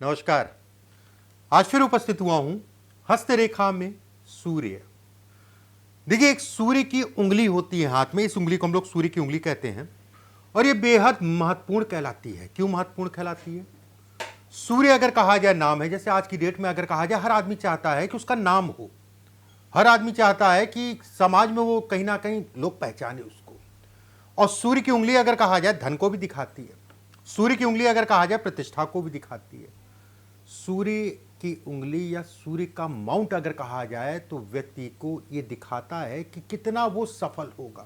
नमस्कार। आज फिर उपस्थित हुआ हूं हस्तरेखा में सूर्य। देखिए, एक सूर्य की उंगली होती है हाथ में, इस उंगली को हम लोग सूर्य की उंगली कहते हैं और ये बेहद महत्वपूर्ण कहलाती है। क्यों महत्वपूर्ण कहलाती है? सूर्य अगर कहा जाए नाम है, जैसे आज की डेट में अगर कहा जाए, हर आदमी चाहता है कि उसका नाम हो। हर आदमी चाहता है कि समाज में वो कहीं ना कहीं लोग पहचाने उसको। और सूर्य की उंगली अगर कहा जाए धन को भी दिखाती है। सूर्य की उंगली अगर कहा जाए प्रतिष्ठा को भी दिखाती है। सूर्य की उंगली या सूर्य का माउंट अगर कहा जाए तो व्यक्ति को यह दिखाता है कि कितना वो सफल होगा,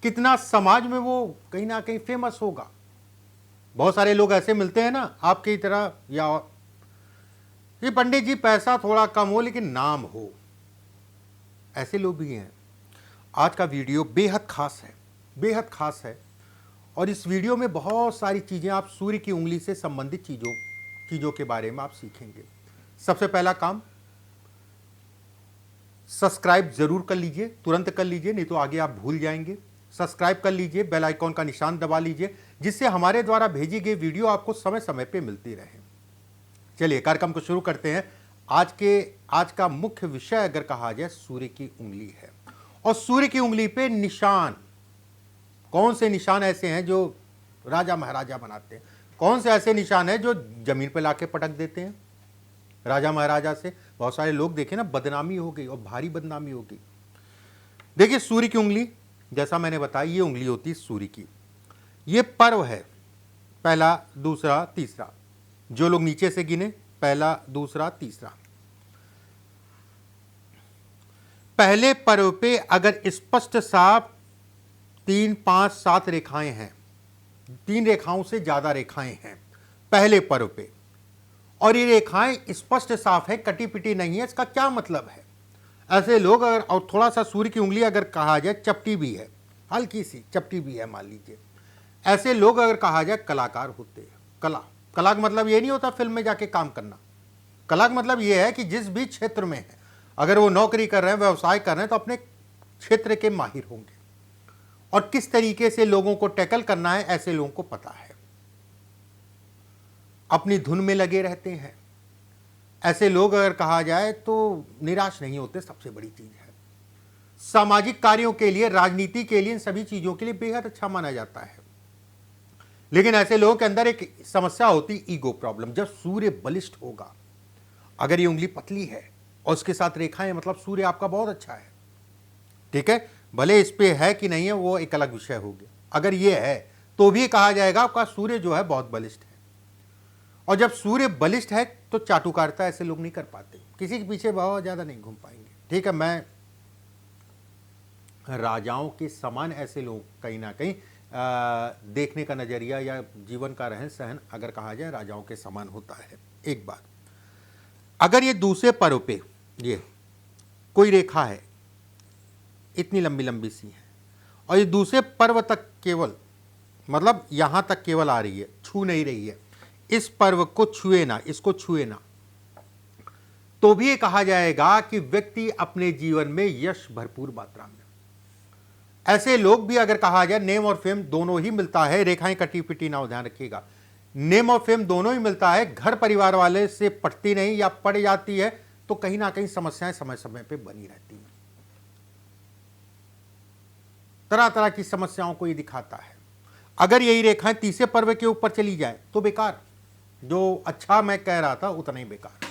कितना समाज में वो कहीं ना कहीं फेमस होगा। बहुत सारे लोग ऐसे मिलते हैं ना आपकी तरह, या ये पंडित जी पैसा थोड़ा कम हो लेकिन नाम हो, ऐसे लोग भी हैं। आज का वीडियो बेहद खास है, बेहद खास है। और इस वीडियो में बहुत सारी चीजें आप सूर्य की उंगली से संबंधित चीजों के बारे में आप सीखेंगे। सबसे पहला काम, सब्सक्राइब जरूर कर लीजिए, तुरंत कर लीजिए, नहीं तो आगे आप भूल जाएंगे। सब्सक्राइब कर लीजिए, बेल आइकॉन का निशान दबा लीजिए, जिससे हमारे द्वारा भेजी गई वीडियो आपको समय समय पे मिलती रहे। चलिए कार्यक्रम को शुरू करते हैं। आज का मुख्य विषय अगर कहा जाए सूर्य की उंगली है। और सूर्य की उंगली पे निशान, कौन से निशान ऐसे हैं जो राजा महाराजा बनाते हैं, कौन से ऐसे निशान हैं जो जमीन पर लाके पटक देते हैं। राजा महाराजा से बहुत सारे लोग देखे ना, बदनामी हो गई और भारी बदनामी हो गई। देखिए, सूर्य की उंगली, जैसा मैंने बताया, ये उंगली होती है सूर्य की। ये पर्व है, पहला दूसरा तीसरा। जो लोग नीचे से गिने, पहला दूसरा तीसरा। पहले पर्व पे अगर स्पष्ट साफ 3 5 7 रेखाएं हैं, 3 रेखाओं से ज्यादा रेखाएं हैं पहले पर्व पे, और ये रेखाएं स्पष्ट साफ है, कटी पिटी नहीं है, इसका क्या मतलब है? ऐसे लोग अगर, और थोड़ा सा सूर्य की उंगली अगर कहा जाए चपटी भी है, हल्की सी चपटी भी है मान लीजिए, ऐसे लोग अगर कहा जाए कलाकार होते हैं। कला का मतलब ये नहीं होता फिल्म में जाके काम करना। कला का मतलब ये है कि जिस भी क्षेत्र में है, अगर वो नौकरी कर रहे हैं, व्यवसाय कर रहे हैं, तो अपने क्षेत्र के माहिर होंगे और किस तरीके से लोगों को टैकल करना है, ऐसे लोगों को पता है। अपनी धुन में लगे रहते हैं। ऐसे लोग अगर कहा जाए तो निराश नहीं होते, सबसे बड़ी चीज है। सामाजिक कार्यों के लिए, राजनीति के लिए, इन सभी चीजों के लिए बेहद अच्छा माना जाता है। लेकिन ऐसे लोगों के अंदर एक समस्या होती, ईगो प्रॉब्लम। जब सूर्य बलिष्ठ होगा, अगर ये उंगली पतली है और उसके साथ रेखाएं, मतलब सूर्य आपका बहुत अच्छा है, ठीक है। भले इस पे है कि नहीं है वो एक अलग विषय हो गया। अगर ये है तो भी कहा जाएगा आपका सूर्य जो है बहुत बलिष्ठ है। और जब सूर्य बलिष्ठ है तो चाटुकारिता ऐसे लोग नहीं कर पाते, किसी के पीछे बहुत ज्यादा नहीं घूम पाएंगे, ठीक है। मैं राजाओं के समान ऐसे लोग कहीं ना कहीं देखने का नजरिया या जीवन का रहन सहन अगर कहा जाए राजाओं के समान होता है। एक बात, अगर ये दूसरे पर्व पे ये कोई रेखा है, इतनी लंबी लंबी सी है, और ये दूसरे पर्व तक केवल, मतलब यहां तक केवल आ रही है, छू नहीं रही है, इस पर्व को छुए ना, इसको छुए ना, तो भी ये कहा जाएगा कि व्यक्ति अपने जीवन में यश भरपूर मात्रा में। ऐसे लोग भी अगर कहा जाए, नेम और फेम दोनों ही मिलता है, रेखाएं कटी पिटी ना हो, ध्यान रखिएगा, नेम और फेम दोनों ही मिलता है। घर परिवार वाले से पटती नहीं या पड़ जाती है तो कहीं ना कहीं समस्याएं समय समय पे बनी रहती हैं। तरह तरह की समस्याओं को ये दिखाता है। अगर यही रेखाएं तीसरे पर्व के ऊपर चली जाए तो बेकार, जो अच्छा मैं कह रहा था उतना ही बेकार,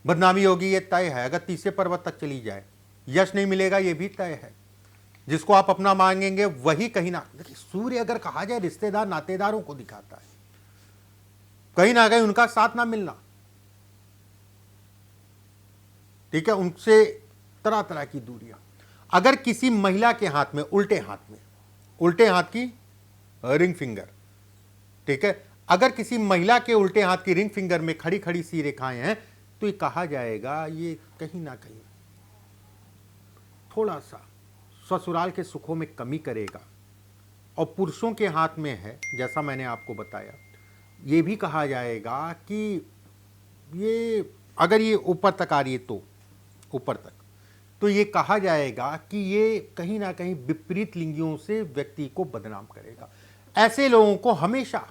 बदनामी होगी, ये तय है। अगर तीसरे पर्व तक चली जाए, यश नहीं मिलेगा, ये भी तय है। जिसको आप अपना मांगेंगे वही कहीं ना, सूर्य अगर कहा जाए रिश्तेदार नातेदारों को दिखाता है, कहीं ना कहीं उनका साथ ना मिलना, ठीक है, उनसे तरह तरह की दूरियां। अगर किसी महिला के हाथ में उल्टे हाथ की रिंग फिंगर, ठीक है, अगर किसी महिला के उल्टे हाथ की रिंग फिंगर में खड़ी खड़ी सी रेखाएं हैं तो ये कहा जाएगा ये कहीं ना कहीं थोड़ा सा ससुराल के सुखों में कमी करेगा। और पुरुषों के हाथ में है, जैसा मैंने आपको बताया, ये भी कहा जाएगा कि ये अगर ये ऊपर तक आ रही है तो ऊपर तक, तो ये कहा जाएगा कि ये कहीं ना कहीं विपरीत लिंगियों से व्यक्ति को बदनाम करेगा। ऐसे लोगों को हमेशा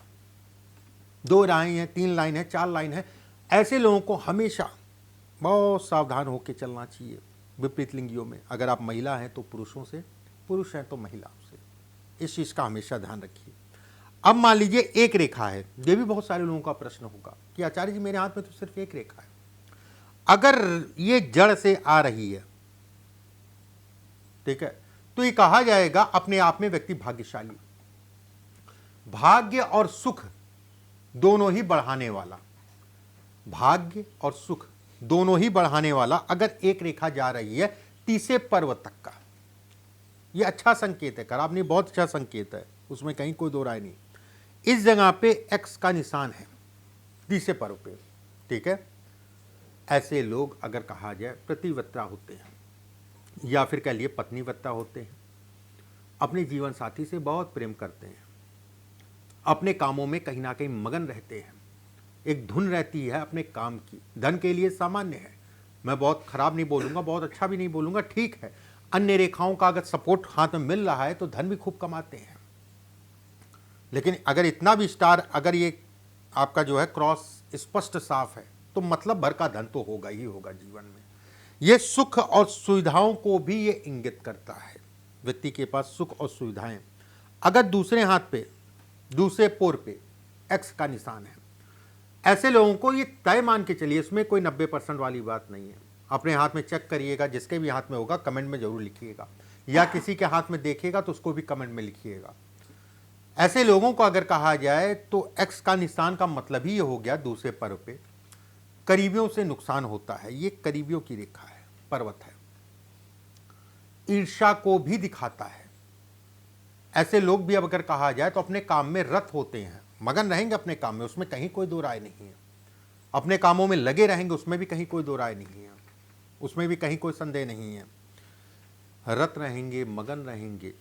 2 लाइन है, 3 लाइन है, 4 लाइन है, ऐसे लोगों को हमेशा बहुत सावधान होकर चलना चाहिए। विपरीत लिंगियों में अगर आप महिला हैं तो पुरुषों से, पुरुष हैं तो महिलाओं से, इस चीज़ का हमेशा ध्यान रखिए। अब मान लीजिए एक रेखा है, ये भी बहुत सारे लोगों का प्रश्न होगा कि आचार्य जी मेरे हाथ में तो सिर्फ एक रेखा है, अगर ये जड़ से आ रही है, ठीक है, तो ये कहा जाएगा अपने आप में व्यक्ति भाग्यशाली, भाग्य और सुख दोनों ही बढ़ाने वाला, भाग्य और सुख दोनों ही बढ़ाने वाला अगर एक रेखा जा रही है तीसरे पर्व तक का, यह अच्छा संकेत है, खराब नहीं, बहुत अच्छा संकेत है, उसमें कहीं कोई दो राय नहीं। इस जगह पे एक्स का निशान है तीसरे पर्व पे, ठीक है। ऐसे लोग अगर कहा जाए प्रतिवत्ता होते हैं या फिर कह लिए पत्नीवत्ता होते हैं, अपने जीवन साथी से बहुत प्रेम करते हैं, अपने कामों में कहीं ना कहीं मगन रहते हैं, एक धुन रहती है अपने काम की। धन के लिए सामान्य है, मैं बहुत खराब नहीं बोलूँगा, बहुत अच्छा भी नहीं बोलूँगा, ठीक है। अन्य रेखाओं का अगर सपोर्ट हाथ में मिल रहा है तो धन भी खूब कमाते हैं, लेकिन अगर इतना भी स्टार, अगर ये आपका जो है क्रॉस स्पष्ट साफ है तो मतलब भर का धन तो होगा ही होगा जीवन में। ये सुख और सुविधाओं को भी ये इंगित करता है, व्यक्ति के पास सुख और सुविधाएं। अगर दूसरे हाथ पे, दूसरे पोर पे एक्स का निशान है, ऐसे लोगों को ये तय मान के चलिए, इसमें कोई 90% वाली बात नहीं है। अपने हाथ में चेक करिएगा, जिसके भी हाथ में होगा कमेंट में जरूर लिखिएगा, या किसी के हाथ में देखिएगा तो उसको भी कमेंट में लिखिएगा। ऐसे लोगों को अगर कहा जाए तो एक्स का निशान का मतलब ही ये हो गया दूसरे पर्व पे करीबियों से नुकसान होता है। ये करीबियों की रेखा है, पर्वत है, ईर्ष्या को भी दिखाता है। ऐसे लोग भी अब अगर कहा जाए तो अपने काम में रत होते हैं, मगन रहेंगे अपने काम में, उसमें कहीं कोई दो राय नहीं है। अपने कामों में लगे रहेंगे, उसमें भी कहीं कोई दो राय नहीं है, उसमें भी कहीं कोई संदेह नहीं है। रत रहेंगे, मगन रहेंगे।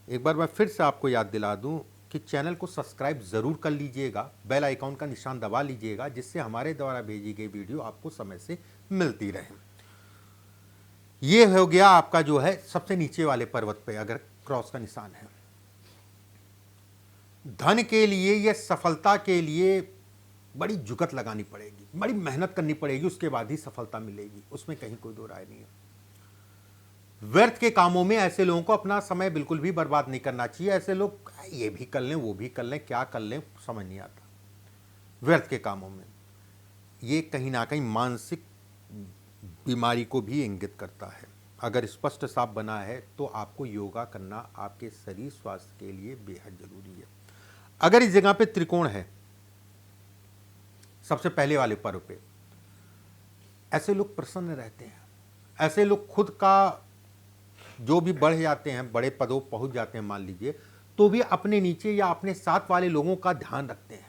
एक बार मैं फिर से आपको याद दिला दूं कि चैनल को सब्सक्राइब ज़रूर कर लीजिएगा, बेल आइकॉन का निशान दबा लीजिएगा, जिससे हमारे द्वारा भेजी गई वीडियो आपको समय से मिलती रहे। ये हो गया आपका जो है सबसे नीचे वाले पर्वत पे अगर क्रॉस का निशान है। धन के लिए या सफलता के लिए बड़ी जुगत लगानी पड़ेगी, बड़ी मेहनत करनी पड़ेगी, उसके बाद ही सफलता मिलेगी, उसमें कहीं कोई दो राय नहीं है। व्यर्थ के कामों में ऐसे लोगों को अपना समय बिल्कुल भी बर्बाद नहीं करना चाहिए। ऐसे लोग ये भी कर लें, वो भी कर लें, क्या कर लें समझ नहीं आता। व्यर्थ के कामों में ये कहीं ना कहीं मानसिक बीमारी को भी इंगित करता है। अगर स्पष्ट साफ बना है तो आपको योगा करना आपके शरीर स्वास्थ्य के लिए बेहद जरूरी है। अगर इस जगह पे त्रिकोण है सबसे पहले वाले पर्व पे, ऐसे लोग प्रसन्न रहते हैं, ऐसे लोग खुद का जो भी बढ़ जाते हैं, बड़े पदों पहुंच जाते हैं मान लीजिए, तो भी अपने नीचे या अपने साथ वाले लोगों का ध्यान रखते हैं,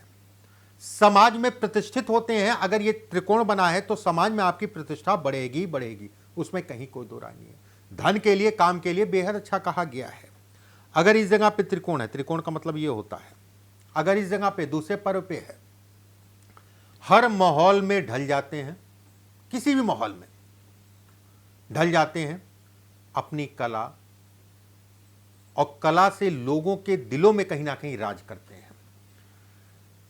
समाज में प्रतिष्ठित होते हैं। अगर ये त्रिकोण बना है तो समाज में आपकी प्रतिष्ठा बढ़ेगी बढ़ेगी, उसमें कहीं कोई दो राय नहीं है। धन के लिए, काम के लिए बेहद अच्छा कहा गया है। अगर इस जगह पे त्रिकोण है, त्रिकोण का मतलब ये होता है अगर इस जगह पे दूसरे पर्व पे है, हर माहौल में ढल जाते हैं, किसी भी माहौल में ढल जाते हैं, अपनी कला और कला से लोगों के दिलों में कहीं ना कहीं राज करते हैं।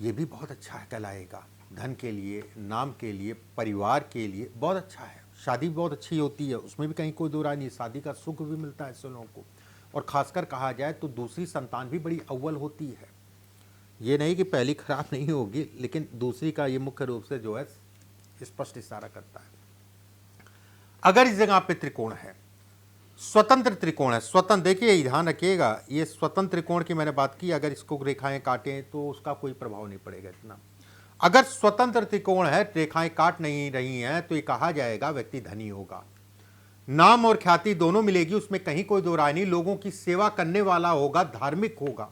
ये भी बहुत अच्छा है, कहलाएगा धन के लिए, नाम के लिए, परिवार के लिए बहुत अच्छा है। शादी भी बहुत अच्छी होती है, उसमें भी कहीं कोई दो राय नहीं, शादी का सुख भी मिलता है ऐसे लोगों को। और खासकर कहा जाए तो दूसरी संतान भी बड़ी अव्वल होती है। ये नहीं कि पहली खराब नहीं होगी, लेकिन दूसरी का ये मुख्य रूप से जो है स्पष्ट इशारा करता है। अगर इस जगह पे त्रिकोण है, स्वतंत्र त्रिकोण है, स्वतंत्र, देखिए ध्यान रखिएगा, ये स्वतंत्र त्रिकोण की मैंने बात की, अगर इसको रेखाएं काटें तो उसका कोई प्रभाव नहीं पड़ेगा इतना। अगर स्वतंत्र त्रिकोण है, रेखाएं काट नहीं रही हैं, तो ये कहा जाएगा व्यक्ति धनी होगा, नाम और ख्याति दोनों मिलेगी, उसमें कहीं कोई दो राय नहीं। लोगों की सेवा करने वाला होगा, धार्मिक होगा,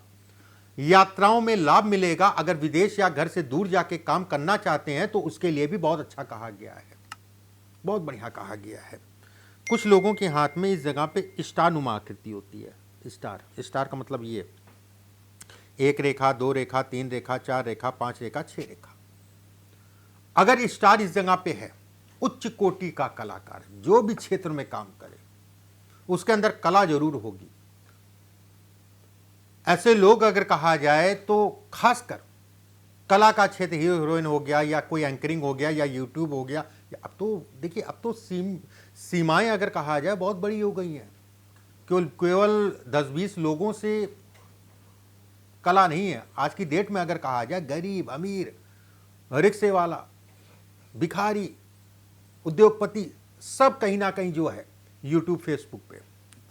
यात्राओं में लाभ मिलेगा। अगर विदेश या घर से दूर जाके काम करना चाहते हैं तो उसके लिए भी बहुत अच्छा कहा गया है, बहुत बढ़िया कहा गया है। कुछ लोगों के हाथ में इस जगह पे स्टार नुमा आकृति होती है। स्टार, स्टार का मतलब ये, एक रेखा, दो रेखा, तीन रेखा, चार रेखा, पांच रेखा, छह रेखा। अगर स्टार इस जगह पे है, उच्च कोटि का कलाकार, जो भी क्षेत्र में काम करे उसके अंदर कला जरूर होगी। ऐसे लोग अगर कहा जाए तो खासकर कला का क्षेत्र, हीरो हीरोइन हो गया या कोई एंकरिंग हो गया या यूट्यूब हो गया, अब तो देखिए अब तो सीमाएं अगर कहा जाए बहुत बड़ी हो गई हैं। केवल 10-20 लोगों से कला नहीं है। आज की डेट में अगर कहा जाए गरीब अमीर, रिक्शे वाला, भिखारी, उद्योगपति, सब कहीं ना कहीं जो है यूट्यूब फेसबुक पे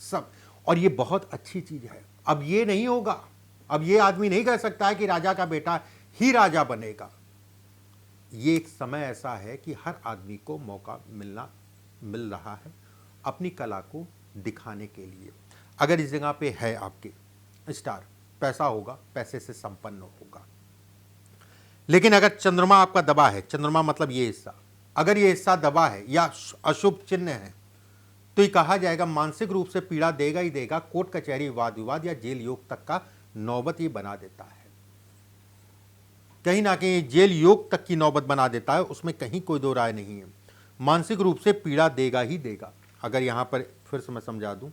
सब। और ये बहुत अच्छी चीज है। अब ये नहीं होगा, अब ये आदमी नहीं कह सकता है कि राजा का बेटा ही राजा बनेगा। ये एक समय ऐसा है कि हर आदमी को मौका मिल रहा है अपनी कला को दिखाने के लिए। अगर इस जगह पे है आपके स्टार, पैसा होगा, पैसे से संपन्न होगा। लेकिन अगर चंद्रमा आपका दबा है, चंद्रमा मतलब ये हिस्सा, अगर ये हिस्सा दबा है या अशुभ चिन्ह है, तो ये कहा जाएगा मानसिक रूप से पीड़ा देगा ही देगा। कोर्ट कचहरी, वाद विवाद या जेल योग तक का नौबत ये बना देता है। कहीं ना कहीं जेल योग तक की नौबत बना देता है, उसमें कहीं कोई दो राय नहीं है। मानसिक रूप से पीड़ा देगा ही देगा। अगर यहाँ पर फिर से मैं समझा दूँ,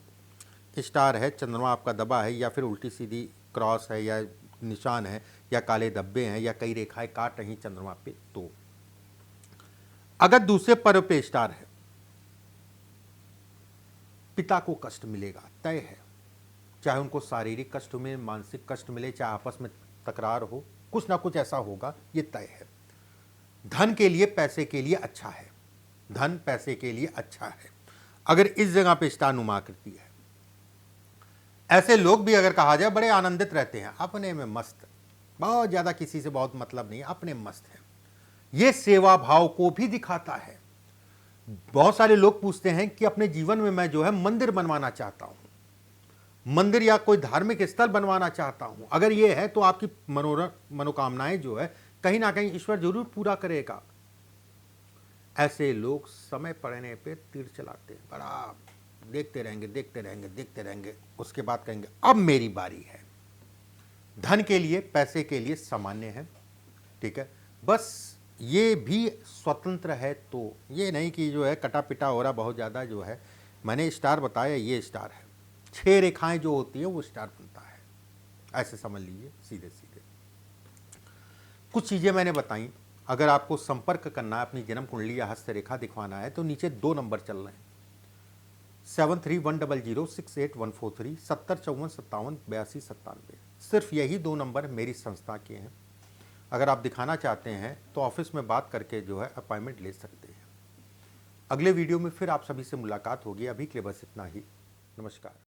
स्टार है, चंद्रमा आपका दबा है या फिर उल्टी सीधी क्रॉस है या निशान है या काले धब्बे हैं या कई रेखाएं काट रही चंद्रमा पे, तो अगर दूसरे पर्व पे स्टार है, पिता को कष्ट मिलेगा, तय है। चाहे उनको शारीरिक कष्ट मिले, मानसिक कष्ट मिले, चाहे आपस में तकरार हो, कुछ ना कुछ ऐसा होगा, ये तय है। धन के लिए, पैसे के लिए अच्छा है, धन पैसे के लिए अच्छा है अगर इस जगह पे स्टार नुमा करती है। ऐसे लोग भी अगर कहा जाए बड़े आनंदित रहते हैं, अपने में मस्त, बहुत ज्यादा किसी से बहुत मतलब नहीं, अपने मस्त है। ये सेवा भाव को भी दिखाता है। बहुत सारे लोग पूछते हैं कि अपने जीवन में मैं जो है मंदिर बनवाना चाहता हूं, मंदिर या कोई धार्मिक स्थल बनवाना चाहता हूं। अगर ये है तो आपकी मनोकामनाएं जो है कहीं ना कहीं ईश्वर जरूर पूरा करेगा। ऐसे लोग समय पड़ने पे तीर चलाते हैं, बड़ा देखते रहेंगे देखते रहेंगे देखते रहेंगे, उसके बाद कहेंगे अब मेरी बारी है। धन के लिए, पैसे के लिए सामान्य है, ठीक है। बस ये भी स्वतंत्र है, तो ये नहीं कि जो है कटा पिटा हो रहा बहुत ज़्यादा। जो है मैंने स्टार बताया, ये स्टार है, 6 रेखाएं जो होती है वो स्टार बनता है, ऐसे समझ लीजिए सीधे सीधे। कुछ चीज़ें मैंने बताई। अगर आपको संपर्क करना है, अपनी जन्म कुंडली या हस्तरेखा दिखवाना है, तो नीचे 2 नंबर चल रहे हैं, 7310068143, 7054578297। सिर्फ यही 2 नंबर मेरी संस्था के हैं। अगर आप दिखाना चाहते हैं तो ऑफिस में बात करके जो है अपॉइंटमेंट ले सकते हैं। अगले वीडियो में फिर आप सभी से मुलाकात होगी। अभी के लिए बस इतना ही। नमस्कार।